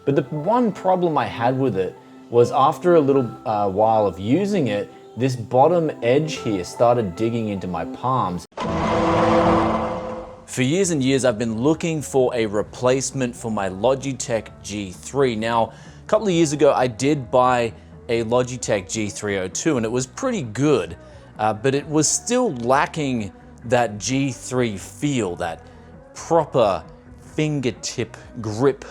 But the one problem I had with it was after a little while of using it, this bottom edge here started digging into my palms. For years and years, I've been looking for a replacement for my Logitech G3. Now, a couple of years ago, I did buy a Logitech G302 and it was pretty good, but it was still lacking that G3 feel, that proper fingertip grip,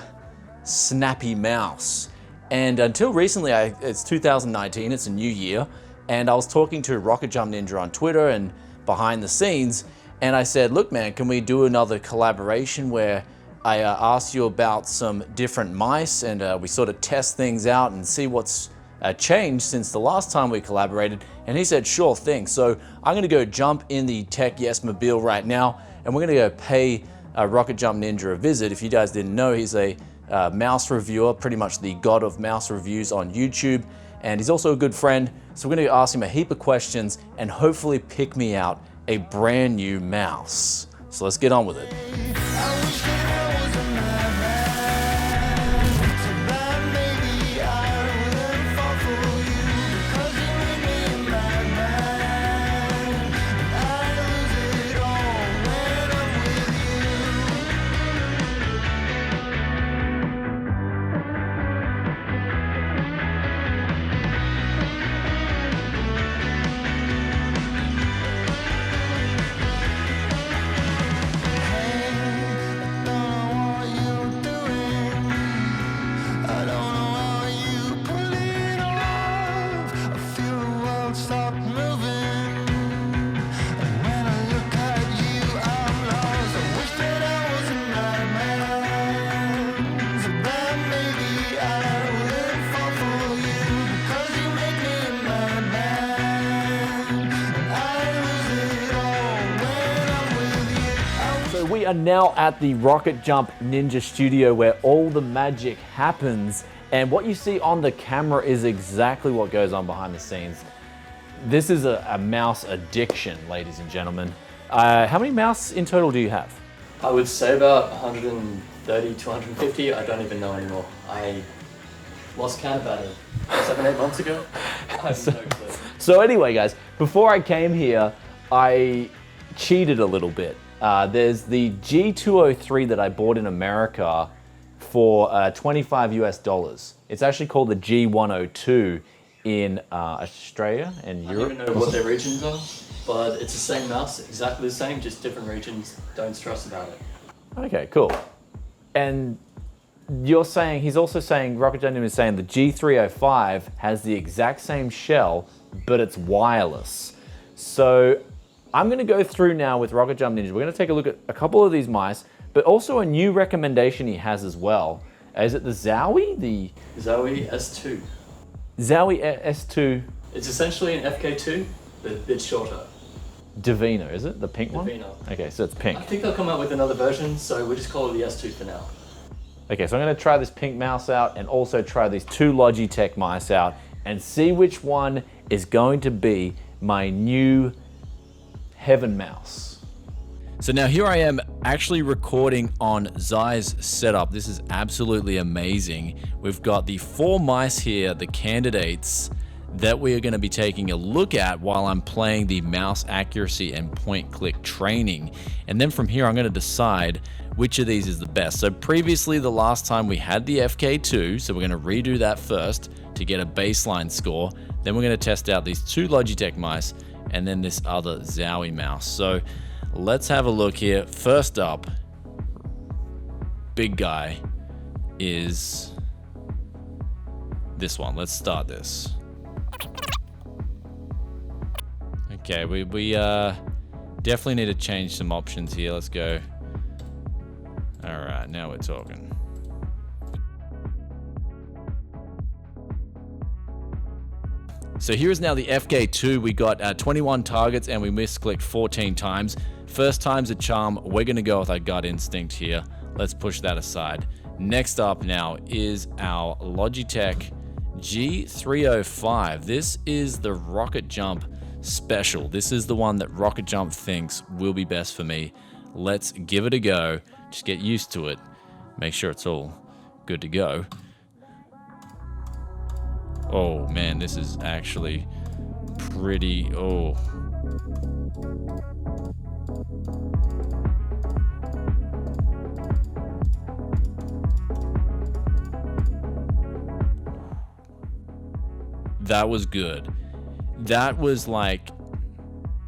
snappy mouse. And until recently, it's 2019, it's a new year, and I was talking to RocketJumpNinja on Twitter and behind the scenes, and I said, look man, can we do another collaboration where I ask you about some different mice and we sort of test things out and see what's changed since the last time we collaborated? And he said, sure thing. So I'm gonna go jump in the Tech Yes Mobile right now, and we're gonna go pay RocketJumpNinja a visit. If you guys didn't know, he's a mouse reviewer, pretty much the god of mouse reviews on YouTube, and he's also a good friend. So we're gonna ask him a heap of questions and hopefully pick me out a brand new mouse. So let's get on with it. We are now at the RocketJumpNinja studio where all the magic happens, and what you see on the camera is exactly what goes on behind the scenes. This is a mouse addiction, ladies and gentlemen. How many mouse in total do you have? I would say about 130 to 150. I don't even know anymore. I lost count about it 7-8 months ago. I have no clue. So anyway guys, before I came here, I cheated a little bit. There's the G203 that I bought in America for 25 US dollars. It's actually called the G102 in Australia and Europe. I don't even know what their regions are, but it's the same mouse, exactly the same, just different regions. Don't stress about it. Okay, cool. And you're saying, he's also saying, RocketJumpNinja is saying the G305 has the exact same shell, but it's wireless. So I'm gonna go through now with RocketJumpNinja. We're gonna take a look at a couple of these mice, but also a new recommendation he has as well. Is it the Zowie? The Zowie S2. Zowie S2. It's essentially an FK2, but a bit shorter. Divino, is it? The pink one? Divino. Okay, so it's pink. I think they'll come out with another version, so we'll just call it the S2 for now. Okay, so I'm gonna try this pink mouse out and also try these two Logitech mice out and see which one is going to be my new heaven mouse. So now here I am actually recording on Zai's setup. This is absolutely amazing. We've got the 4 mice here, the candidates that we are going to be taking a look at while I'm playing the mouse accuracy and point click training. And then from here I'm going to decide which of these is the best. So previously, the last time we had the FK2, so we're going to redo that first to get a baseline score. Then we're going to test out these 2 Logitech mice and then this other Zowie mouse. So let's have a look here. First up, big guy is this one. Let's start this. Okay, we definitely need to change some options here. Let's go. All right, now we're talking. So here is now the FK2. We got 21 targets and we misclicked 14 times. First time's a charm. We're gonna go with our gut instinct here. Let's push that aside. Next up now is our Logitech G305. This is the Rocket Jump Special. This is the one that Rocket Jump thinks will be best for me. Let's give it a go. Just get used to it. Make sure it's all good to go. Oh man, this is actually pretty, oh. That was good. That was like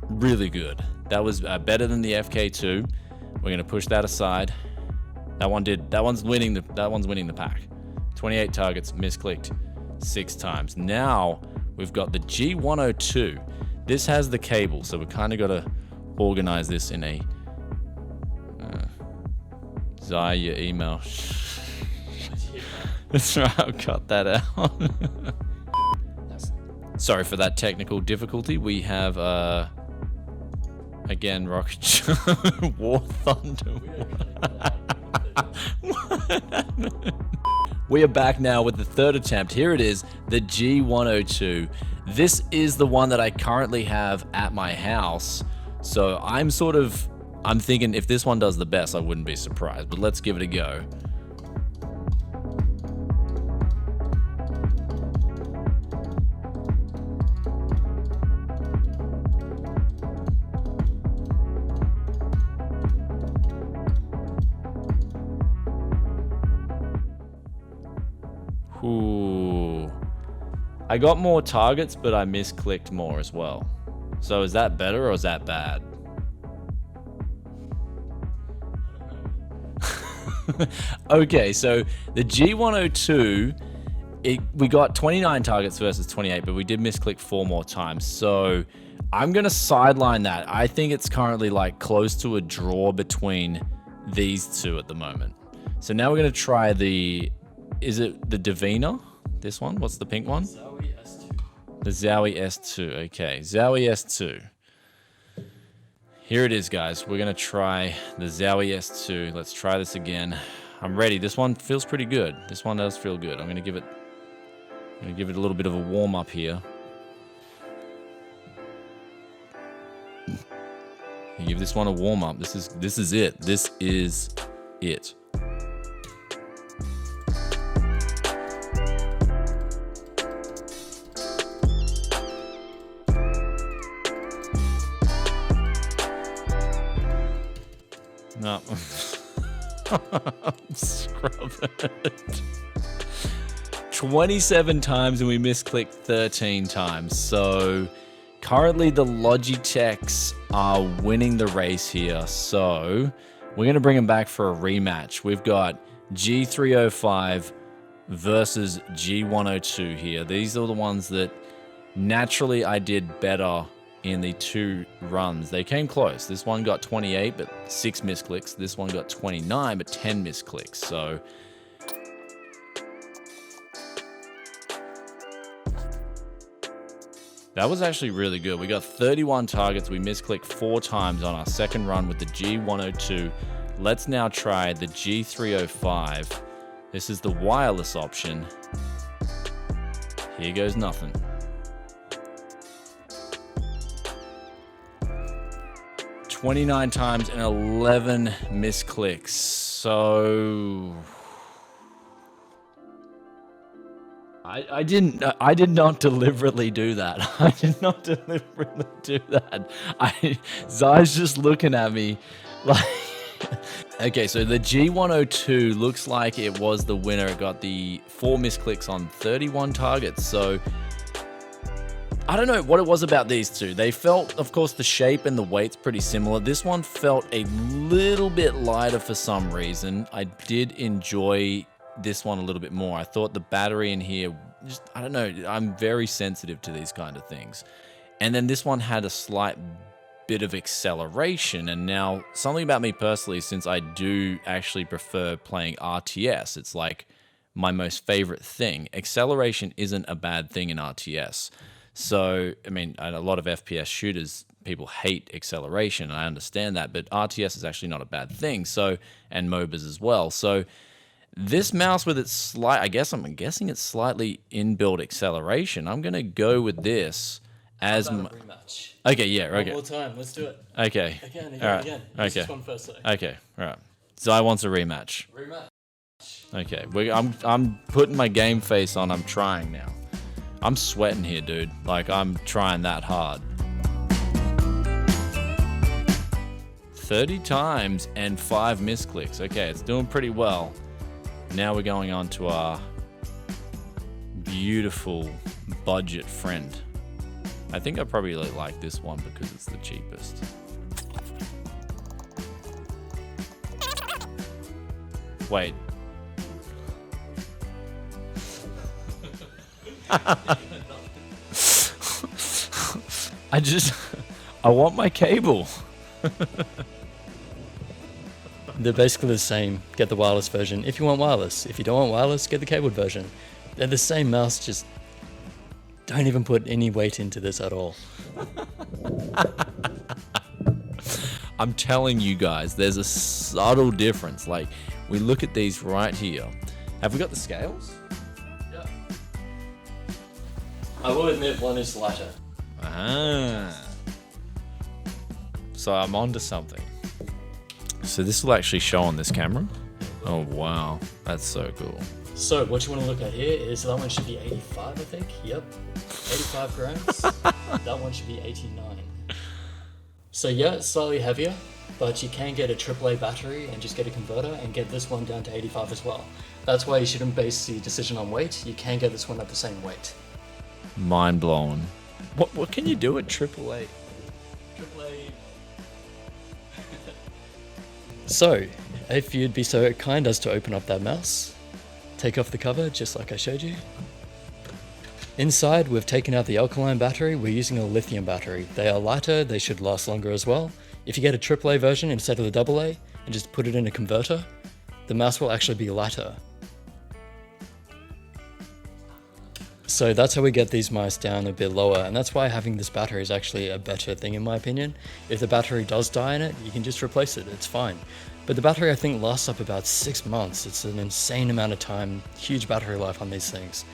really good. That was better than the FK2. We're gonna push that aside. That one's winning the pack. 28 targets, misclicked 6 times. Now we've got the G102. This has the cable, so we kind of got to organize this in a Zai, your email. That's right, I'll cut that out. Sorry for that technical difficulty. We have again Rocket War Thunder. We are back now with the third attempt. Here it is, the G102. This is the one that I currently have at my house. So I'm thinking if this one does the best, I wouldn't be surprised, but let's give it a go. Ooh. I got more targets, but I misclicked more as well. So is that better or is that bad? Okay, so the G102, we got 29 targets versus 28, but we did misclick 4 more times. So I'm going to sideline that. I think it's currently like close to a draw between these two at the moment. So now we're going to try is it the Divina? This one? What's the pink one? Zowie S2. The Zowie S2. Okay, Zowie S2. Here it is, guys. We're going to try the Zowie S2. Let's try this again. I'm ready. This one feels pretty good. This one does feel good. I'm going to give it a little bit of a warm up here. Give this one a warm up. This is it. This is it. No. Scrub it. 27 times and we misclicked 13 times. So currently the Logitechs are winning the race here. So we're going to bring them back for a rematch. We've got G305 versus G102 here. These are the ones that naturally I did better in the 2 runs. They came close. This one got 28, but 6 misclicks. This one got 29, but 10 misclicks. So that was actually really good. We got 31 targets. We misclicked 4 times on our second run with the G102. Let's now try the G305. This is the wireless option. Here goes nothing. 29 times and 11 misclicks. So I did not deliberately do that. I did not deliberately do that. Zai's just looking at me like okay, so the G102 looks like it was the winner. It got the 4 misclicks on 31 targets. So I don't know what it was about these two. They felt, of course, the shape and the weight's pretty similar. This one felt a little bit lighter for some reason. I did enjoy this one a little bit more. I thought the battery in here, just, I don't know, I'm very sensitive to these kind of things. And then this one had a slight bit of acceleration. And now, something about me personally, since I do actually prefer playing RTS, it's like my most favorite thing. Acceleration isn't a bad thing in RTS. So, I mean, a lot of FPS shooters, people hate acceleration, and I understand that, but RTS is actually not a bad thing, so, and MOBAs as well. So, this mouse with its slight, I'm guessing it's slightly inbuilt acceleration. I'm going to go with this as my rematch. Okay, yeah, okay. One more time, let's do it. Okay. Again. Okay. This one first, though. Okay, all right. Zai wants a rematch. Rematch. Okay, I'm putting my game face on. I'm trying now. I'm sweating here, dude. Like, I'm trying that hard. 30 times and 5 misclicks. Okay, it's doing pretty well. Now we're going on to our beautiful budget friend. I think I probably like this one because it's the cheapest. Wait. I want my cable. They're basically the same. Get the wireless version if you want wireless. If you don't want wireless, get the cabled version. They're the same mouse, just don't even put any weight into this at all. I'm telling you guys, there's a subtle difference. Like, we look at these right here. Have we got the scales? Yeah. I will admit one is lighter. Ah. So I'm onto something. So this will actually show on this camera. Oh wow, that's so cool. So what you want to look at here is that one should be 85, I think. Yep, 85 grams. That one should be 89. So yeah, it's slightly heavier, but you can get a AAA battery and just get a converter and get this one down to 85 as well. That's why you shouldn't base the decision on weight. You can get this one at the same weight. Mind blown. What can you do at AAA? AAA. So, if you'd be so kind as to open up that mouse, take off the cover just like I showed you. Inside, we've taken out the alkaline battery, we're using a lithium battery. They are lighter, they should last longer as well. If you get a AAA version instead of the AA and just put it in a converter, the mouse will actually be lighter. So that's how we get these mice down a bit lower, and that's why having this battery is actually a better thing in my opinion. If the battery does die in it, you can just replace it, it's fine. But the battery I think lasts up about 6 months. It's an insane amount of time, huge battery life on these things.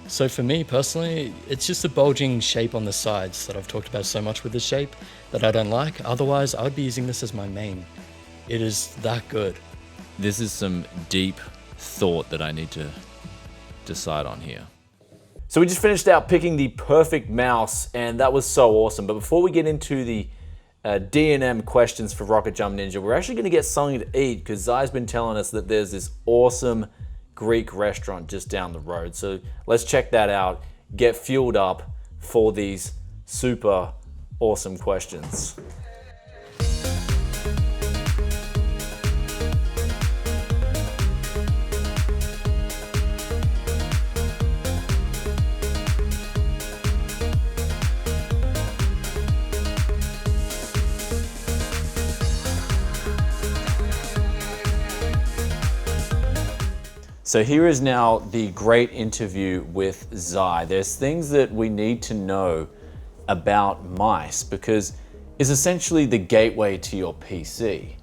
So for me personally, it's just the bulging shape on the sides that I've talked about so much with this shape that I don't like. Otherwise, I would be using this as my main. It is that good. This is some deep thought that I need to decide on here. So we just finished out picking the perfect mouse, and that was so awesome. But before we get into the D&M questions for Rocket Jump Ninja, we're actually going to get something to eat because Zai's been telling us that there's this awesome Greek restaurant just down the road. So let's check that out, get fueled up for these super awesome questions. So here is now the great interview with Zai. There's things that we need to know about mice because it's essentially the gateway to your PC.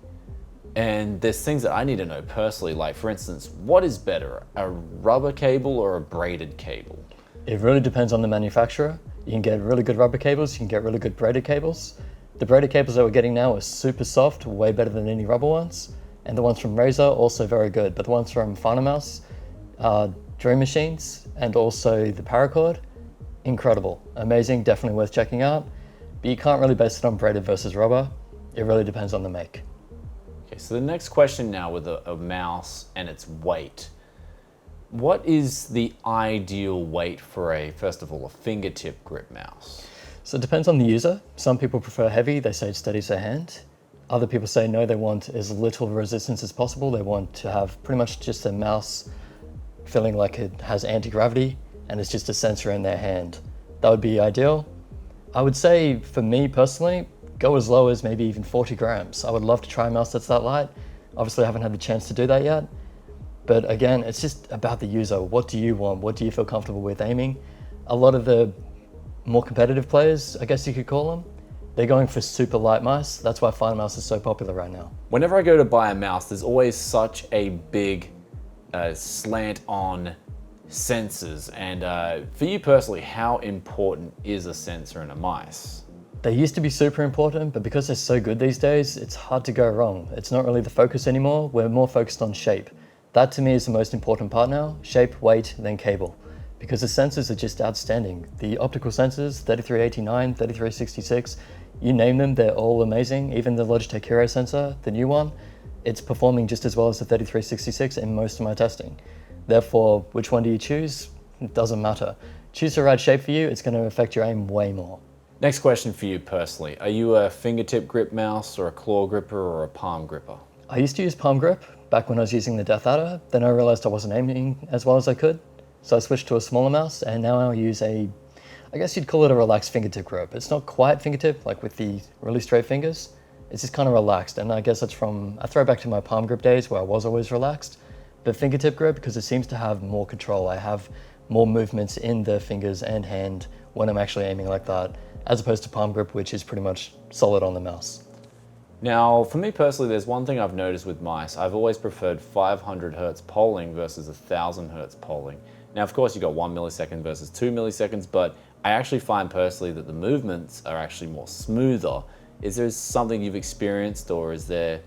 And there's things that I need to know personally, like for instance, what is better, a rubber cable or a braided cable? It really depends on the manufacturer. You can get really good rubber cables, you can get really good braided cables. The braided cables that we're getting now are super soft, way better than any rubber ones. And the ones from Razer, also very good. But the ones from Mouse, Dream Machines, and also the Paracord, incredible, amazing, definitely worth checking out. But you can't really base it on braided versus rubber. It really depends on the make. Okay, so the next question now with a mouse and its weight. What is the ideal weight for first of all, a fingertip grip mouse? So it depends on the user. Some people prefer heavy, they say it steadies their hand. Other people say no, they want as little resistance as possible. They want to have pretty much just a mouse feeling like it has anti-gravity and it's just a sensor in their hand. That would be ideal. I would say for me personally, go as low as maybe even 40 grams. I would love to try a mouse that's that light. Obviously I haven't had the chance to do that yet. But again, it's just about the user. What do you want? What do you feel comfortable with aiming? A lot of the more competitive players, I guess you could call them, they're going for super light mice. That's why Mouse is so popular right now. Whenever I go to buy a mouse, there's always such a big slant on sensors. And for you personally, how important is a sensor in a mice? They used to be super important, but because they're so good these days, it's hard to go wrong. It's not really the focus anymore. We're more focused on shape. That to me is the most important part now. Shape, weight, then cable. because the sensors are just outstanding. The optical sensors, 3389, 3366, you name them, they're all amazing. Even the Logitech Hero sensor, the new one, it's performing just as well as the 3366 in most of my testing. Therefore, which one do you choose? It doesn't matter. Choose the right shape for you, it's going to affect your aim way more. Next question for you personally. Are you a fingertip grip mouse or a claw gripper or a palm gripper? I used to use palm grip back when I was using the Death Adder. Then I realized I wasn't aiming as well as I could. So I switched to a smaller mouse, and now I use I guess you'd call it a relaxed fingertip grip. It's not quite fingertip, like with the really straight fingers. It's just kind of relaxed, and I guess it's from a throwback to my palm grip days where I was always relaxed. But fingertip grip, because it seems to have more control. I have more movements in the fingers and hand when I'm actually aiming like that, as opposed to palm grip, which is pretty much solid on the mouse. Now, for me personally, there's one thing I've noticed with mice. I've always preferred 500 hertz polling versus 1000 hertz polling. Now, of course, you got 1 millisecond versus 2 milliseconds, but I actually find personally that the movements are actually more smoother. Is there something you've experienced, or is there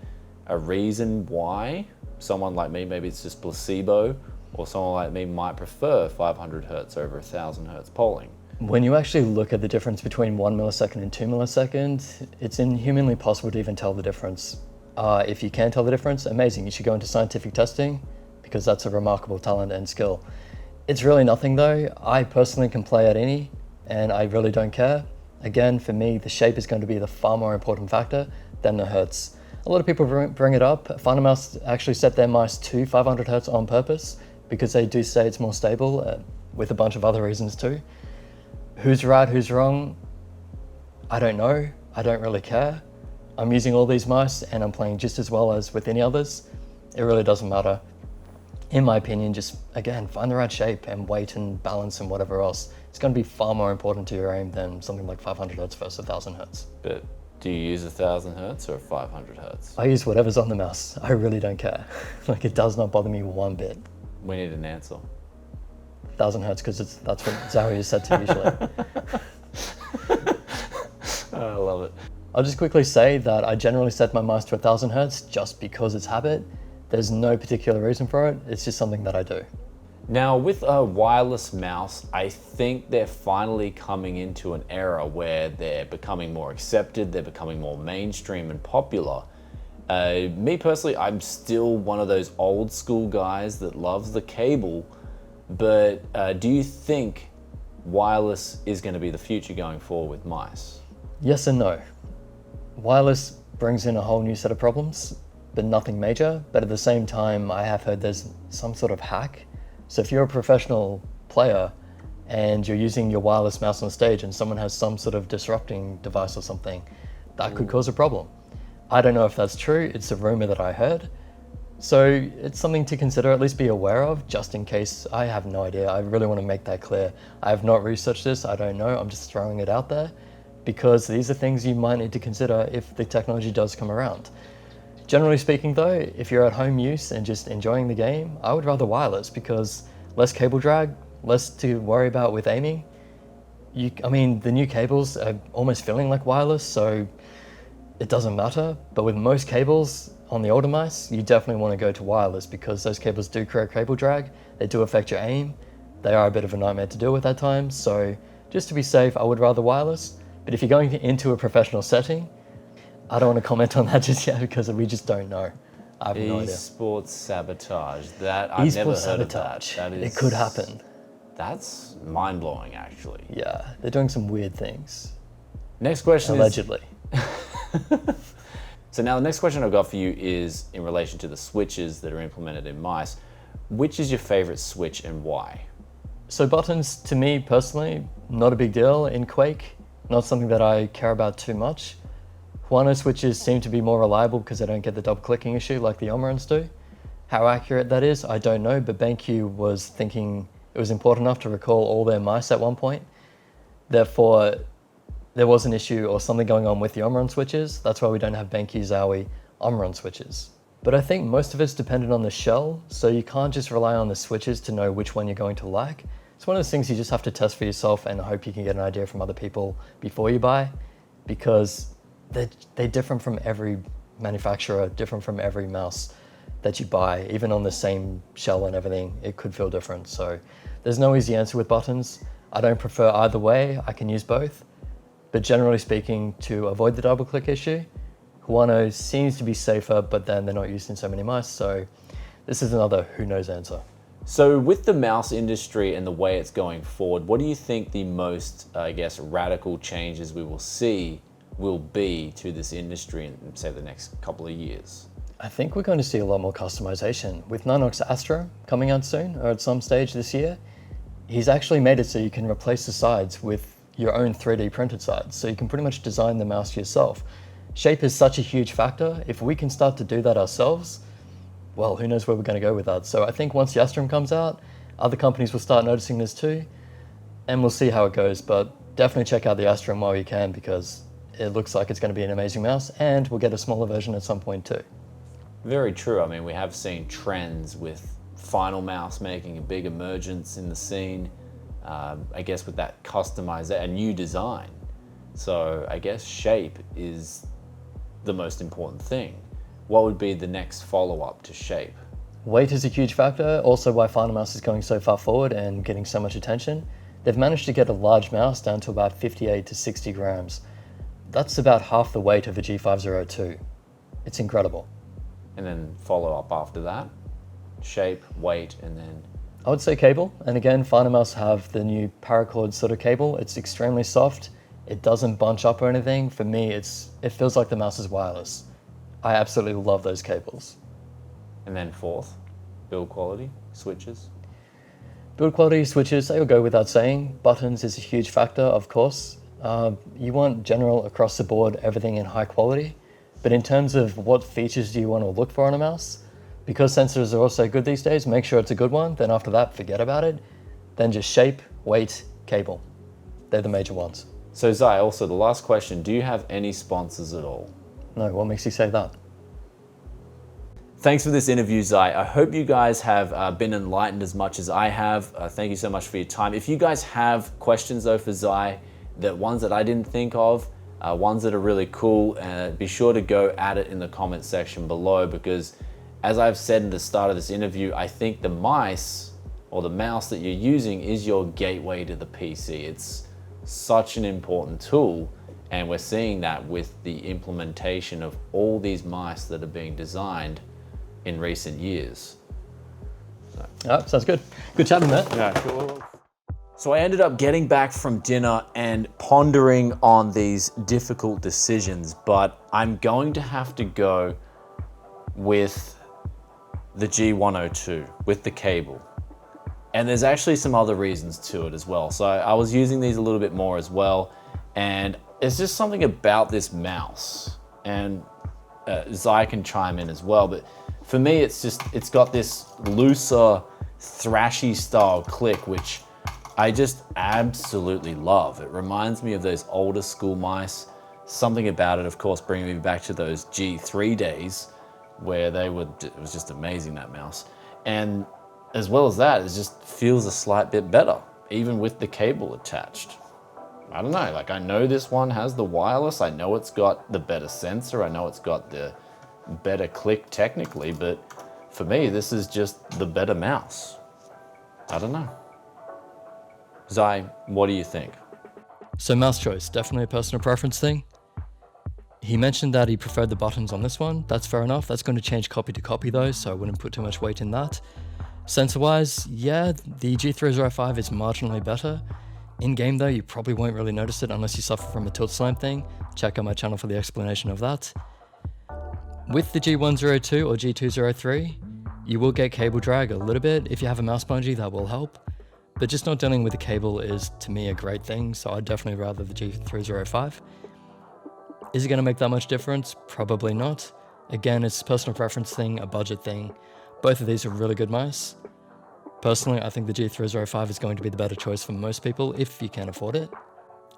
a reason why someone like me, maybe it's just placebo, or someone like me might prefer 500 hertz over 1000 hertz polling? When you actually look at the difference between 1 millisecond and 2 milliseconds, it's inhumanly possible to even tell the difference. If you can tell the difference, amazing. You should go into scientific testing, because that's a remarkable talent and skill. It's really nothing though. I personally can play at any, and I really don't care. Again, for me, the shape is going to be the far more important factor than the hertz. A lot of people bring it up. Findermouse actually set their mice to 500 hertz on purpose, because they do say it's more stable, with a bunch of other reasons too. Who's right, who's wrong? I don't know. I don't really care. I'm using all these mice and I'm playing just as well as with any others. It really doesn't matter. In my opinion, just again, find the right shape and weight and balance and whatever else. It's going to be far more important to your aim than something like 500 hertz versus 1000 hertz. But do you use 1000 hertz or 500 hertz? I use whatever's on the mouse. I really don't care. Like, it does not bother me one bit. We need an answer. 1000 hertz, because that's what Zowie is set to usually. I love it. I'll just quickly say that I generally set my mice to 1000 hertz just because it's habit. There's no particular reason for it. It's just something that I do. Now, with a wireless mouse, I think they're finally coming into an era where they're becoming more accepted, they're becoming more mainstream and popular. Me personally, I'm still one of those old school guys that loves the cable, but do you think wireless is going to be the future going forward with mice? Yes and no. Wireless brings in a whole new set of problems, but nothing major. But at the same time, I have heard there's some sort of hack. So if you're a professional player and you're using your wireless mouse on stage and someone has some sort of disrupting device or something, that could cause a problem. I don't know if that's true. It's a rumor that I heard. So it's something to consider, at least be aware of, just in case. I have no idea. I really want to make that clear. I have not researched this. I don't know. I'm just throwing it out there because these are things you might need to consider if the technology does come around. Generally speaking though, if you're at home use and just enjoying the game, I would rather wireless because less cable drag, less to worry about with aiming. I mean, the new cables are almost feeling like wireless, so it doesn't matter. But with most cables on the older mice, you definitely want to go to wireless because those cables do create cable drag. They do affect your aim. They are a bit of a nightmare to deal with at times. So just to be safe, I would rather wireless. But if you're going into a professional setting, I don't want to comment on that just yet because we just don't know. I have no idea. Esports sabotage. That I've never heard of that. It could happen. That's mind-blowing, actually. Yeah, they're doing some weird things. Next question Allegedly. So now the next question I've got for you is in relation to the switches that are implemented in mice. Which is your favorite switch and why? So buttons, to me personally, not a big deal in Quake. Not something that I care about too much. Huano switches seem to be more reliable because they don't get the double clicking issue like the Omrons do. How accurate that is, I don't know, but BenQ was thinking it was important enough to recall all their mice at one point. Therefore, there was an issue or something going on with the Omron switches. That's why we don't have BenQ Zowie Omron switches. But I think most of it's dependent on the shell, so you can't just rely on the switches to know which one you're going to like. It's one of those things you just have to test for yourself and hope you can get an idea from other people before you buy, because they're different from every manufacturer, different from every mouse that you buy. Even on the same shell and everything, it could feel different. So There's no easy answer with buttons. I don't prefer either way, I can use both. But generally speaking, to avoid the double click issue, Huano seems to be safer, but then they're not used in so many mice, so this is another who knows answer. So with the mouse industry and the way it's going forward, what do you think the most, I guess, radical changes we will see will be to this industry in, say, the next couple of years? I think we're going to see a lot more customization. With Nanox Astro coming out soon, or at some stage this year, he's actually made it so you can replace the sides with your own 3D printed sides. So you can pretty much design the mouse yourself. Shape is such a huge factor. If we can start to do that ourselves, well, who knows where we're going to go with that. So I think once the Astrum comes out, other companies will start noticing this too, and we'll see how it goes. But definitely check out the Astrum while you can, because it looks like it's going to be an amazing mouse, and we'll get a smaller version at some point too. Very true. I mean, we have seen trends with Final Mouse making a big emergence in the scene, I guess with that customized, a new design. So I guess shape is the most important thing. What would be the next follow-up to shape? Weight is a huge factor, also why Final Mouse is going so far forward and getting so much attention. They've managed to get a large mouse down to about 58 to 60 grams. That's about half the weight of a G502. It's incredible. And then follow up after that, shape, weight, and then... I would say cable, and again, Final Mouse have the new paracord sort of cable. It's extremely soft, it doesn't bunch up or anything. For me, it feels like the mouse is wireless. I absolutely love those cables. And then fourth, build quality, switches. Build quality, switches, they will go without saying. Buttons is a huge factor, of course. You want general across the board, everything in high quality. But in terms of what features do you want to look for on a mouse, because sensors are also good these days, make sure it's a good one. Then after that, forget about it. Then just shape, weight, cable. They're the major ones. So Zai, also the last question, do you have any sponsors at all? No, what makes you say that? Thanks for this interview, Zai. I hope you guys have been enlightened as much as I have. Thank you so much for your time. If you guys have questions though for Zai, ones that I didn't think of, ones that are really cool, be sure to go at it in the comment section below, because as I've said in the start of this interview, I think the mice or the mouse that you're using is your gateway to the PC. It's such an important tool, and we're seeing that with the implementation of all these mice that are being designed in recent years. Sounds good. Good chatting, Matt. Yeah, cool. So I ended up getting back from dinner and pondering on these difficult decisions, but I'm going to have to go with the G102, with the cable. And there's actually some other reasons to it as well. So I was using these a little bit more as well, and it's just something about this mouse, and Zai can chime in as well, but for me, it's got this looser, thrashy style click, which I just absolutely love. It reminds me of those older school mice. Something about it, of course, bringing me back to those G3 days where it was just amazing, that mouse. And as well as that, it just feels a slight bit better, even with the cable attached. I don't know, like I know this one has the wireless, I know it's got the better sensor, I know it's got the better click technically, but for me, this is just the better mouse. I don't know. Zai, what do you think? So mouse choice, definitely a personal preference thing. He mentioned that he preferred the buttons on this one. That's fair enough. That's going to change copy to copy though, so I wouldn't put too much weight in that. Sensor-wise, yeah, the G305 is marginally better. In-game though, you probably won't really notice it unless you suffer from a tilt slam thing. Check out my channel for the explanation of that. With the G102 or G203, you will get cable drag a little bit. If you have a mouse bungee, that will help. But just not dealing with the cable is, to me, a great thing, so I'd definitely rather the G305. Is it going to make that much difference? Probably not. Again, it's a personal preference thing, a budget thing. Both of these are really good mice. Personally, I think the G305 is going to be the better choice for most people if you can afford it.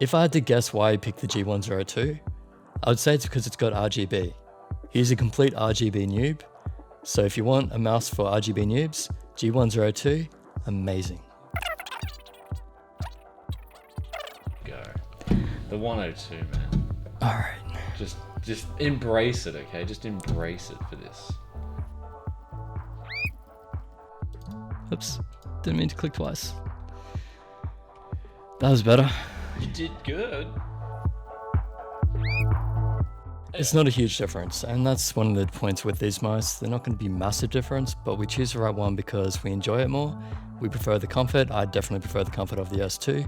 If I had to guess why I picked the G102, I would say it's because it's got RGB. He's a complete RGB noob, so if you want a mouse for RGB noobs, G102, amazing. Go. The 102, man. Alright. Just embrace it, okay? Just embrace it for this. Oops, didn't mean to click twice. That was better. You did good. It's not a huge difference, and that's one of the points with these mice. They're not going to be massive difference, but we choose the right one because we enjoy it more. We prefer the comfort. I definitely prefer the comfort of the S2.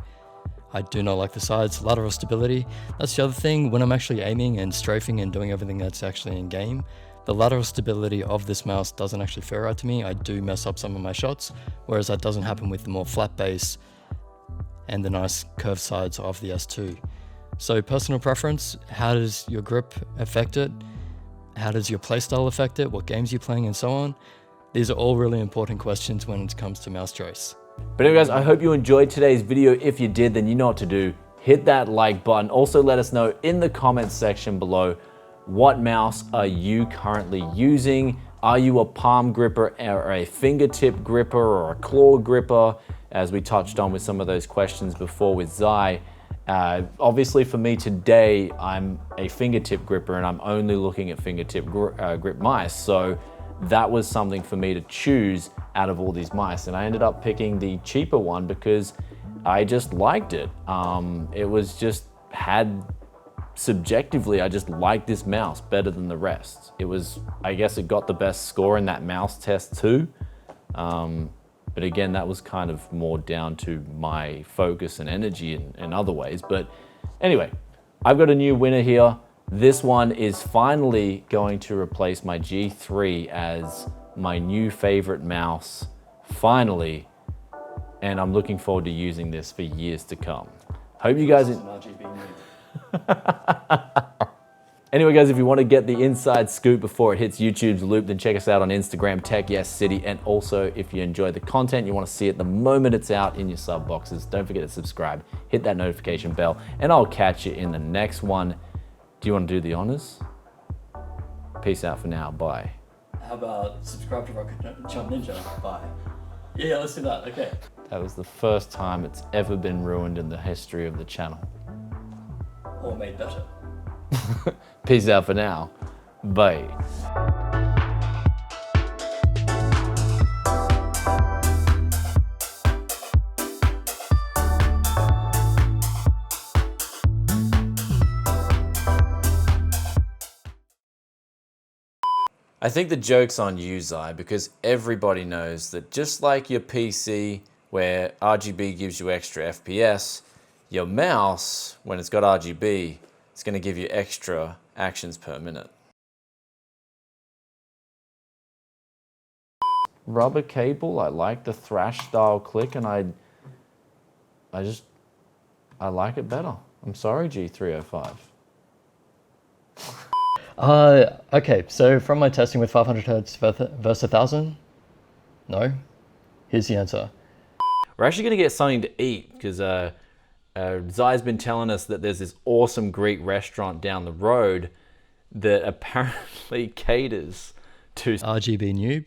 I do not like the sides, lateral stability. That's the other thing. When I'm actually aiming and strafing and doing everything that's actually in game, the lateral stability of this mouse doesn't actually feel right to me. I do mess up some of my shots, whereas that doesn't happen with the more flat base and the nice curved sides of the S2. So personal preference, how does your grip affect it? How does your playstyle affect it? What games you're playing and so on? These are all really important questions when it comes to mouse choice. But anyway guys, I hope you enjoyed today's video. If you did, then you know what to do. Hit that like button. Also let us know in the comments section below, what mouse are you currently using? Are you a palm gripper or a fingertip gripper or a claw gripper? As we touched on with some of those questions before with Zai. Obviously for me today, I'm a fingertip gripper and I'm only looking at fingertip grip mice. So that was something for me to choose out of all these mice. And I ended up picking the cheaper one because I just liked it. It was just subjectively, I just liked this mouse better than the rest. It was, I guess it got the best score in that mouse test too. But again, that was kind of more down to my focus and energy in other ways. But anyway, I've got a new winner here. This one is finally going to replace my G3 as my new favorite mouse, finally. And I'm looking forward to using this for years to come. Hope you guys... Anyway guys, if you want to get the inside scoop before it hits YouTube's loop, then check us out on Instagram, TechYesCity. And also, if you enjoy the content, you want to see it the moment it's out in your sub boxes, don't forget to subscribe, hit that notification bell, and I'll catch you in the next one. Do you want to do the honors? Peace out for now, bye. How about subscribe to RocketJumpNinja? Bye. Yeah, let's do that, okay. That was the first time it's ever been ruined in the history of the channel. Or made better. Peace out for now. Bye. I think the joke's on you, Zai, because everybody knows that just like your PC, where RGB gives you extra FPS, your mouse, when it's got RGB, it's going to give you extra actions per minute. Rubber cable, I like the thrash style click, and I like it better. I'm sorry, G305. Okay, so from my testing with 500 Hz versus 1000, no. Here's the answer. We're actually going to get something to eat because Zai's been telling us that there's this awesome Greek restaurant down the road that apparently caters to RGB noob.